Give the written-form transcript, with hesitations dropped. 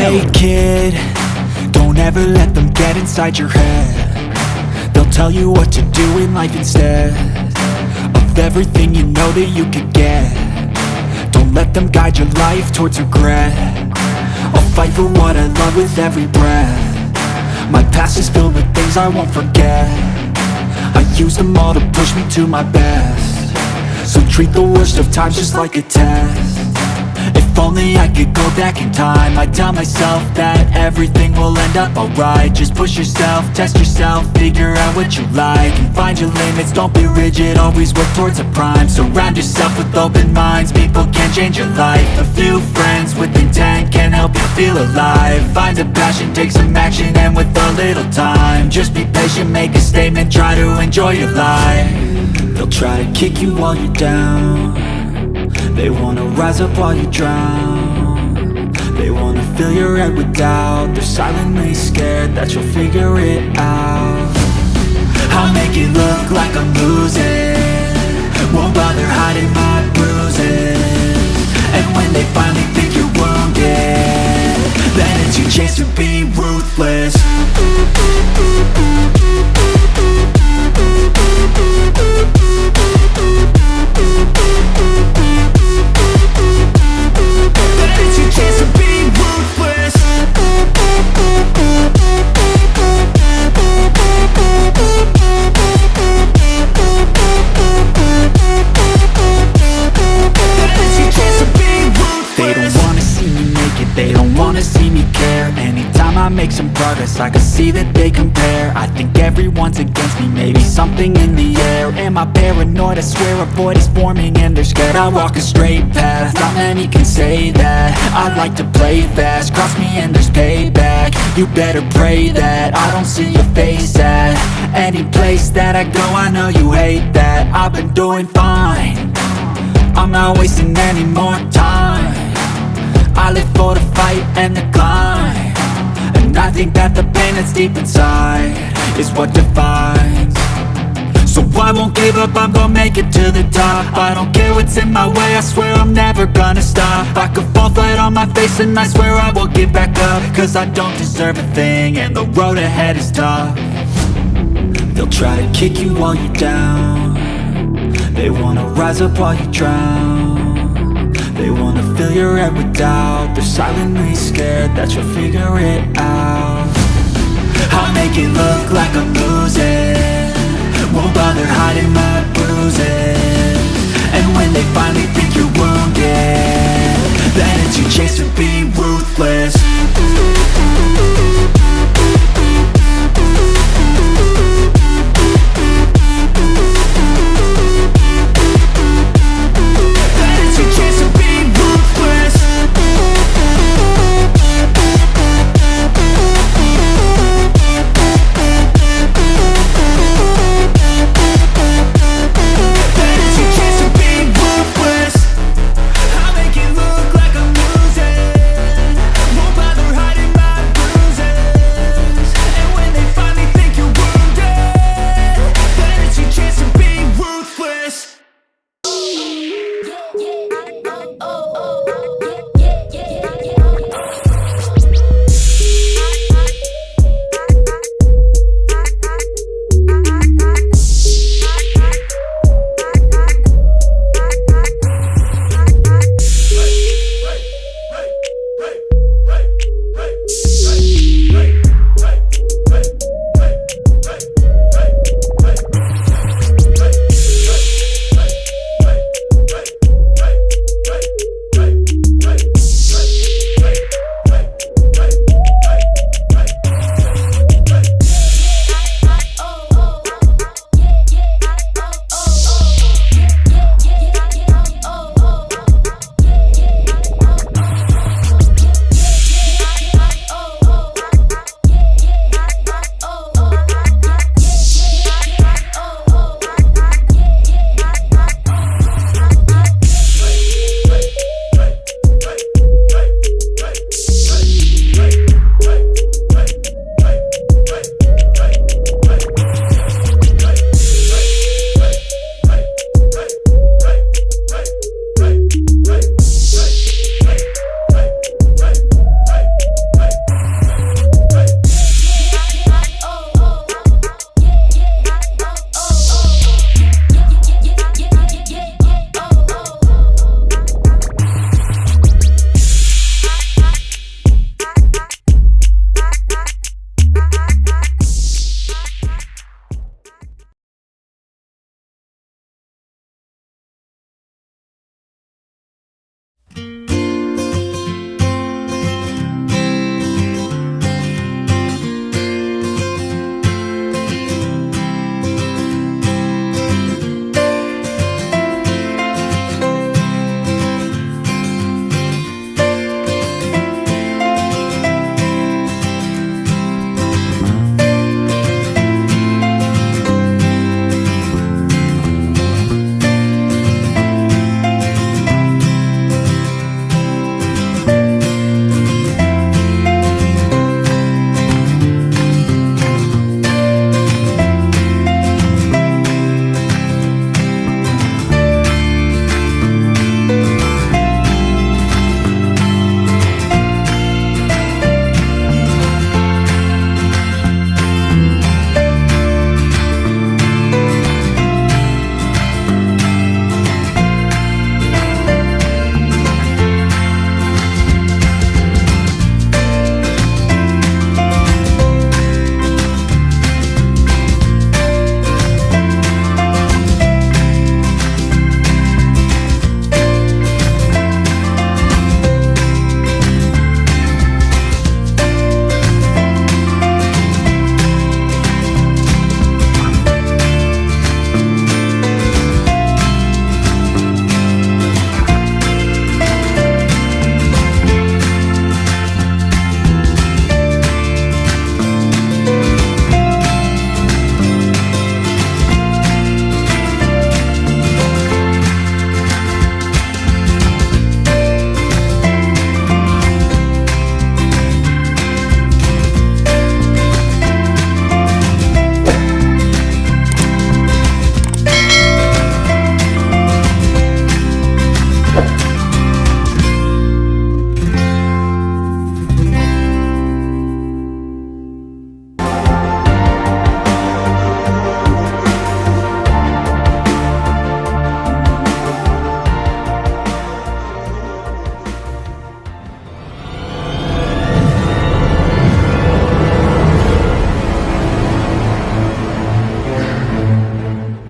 Hey kid, don't ever let them get inside your head. They'll tell you what to do in life instead of everything you know that you could get. Don't let them guide your life towards regret. I'll fight for what I love with every breath. My past is filled with things I won't forget. I use them all to push me to my best. So treat the worst of times just like a test. If only I could go back in time, I'd tell myself that everything will end up alright. Just push yourself, test yourself, figure out what you like, and find your limits, don't be rigid, always work towards a prime. Surround yourself with open minds, people can change your life. A few friends with intent can help you feel alive. Find a passion, take some action, and with a little time, just be patient, make a statement, try to enjoy your life. They'll try to kick you while you're down. They wanna rise up while you drown. They wanna fill your head with doubt. They're silently scared that you'll figure it out. I'll make it look like I'm losing, won't bother hiding my bruises. And when they finally think you're wounded, then it's your chance to be ruthless. I make some progress, I can see that they compare. I think everyone's against me, maybe something in the air. Am I paranoid? I swear a void is forming and they're scared. I walk a straight path, not many can say that. I like to play fast, cross me and there's payback. You better pray that I don't see your face at any place that I go. I know you hate that. I've been doing fine, I'm not wasting any more time. I live for the fight and the climb, and I think that the pain that's deep inside is what defines. So I won't give up, I'm gonna make it to the top. I don't care what's in my way, I swear I'm never gonna stop. I could fall flat on my face and I swear I will get back up, cause I don't deserve a thing and the road ahead is tough. They'll try to kick you while you're down. They wanna rise up while you drown. They wanna fill your head with doubt. They're silently scared that you'll figure it out. I'll make it look like I'm losing, won't bother hiding my bruises. And when they finally think you're wounded, then it's your chance to be ruthless.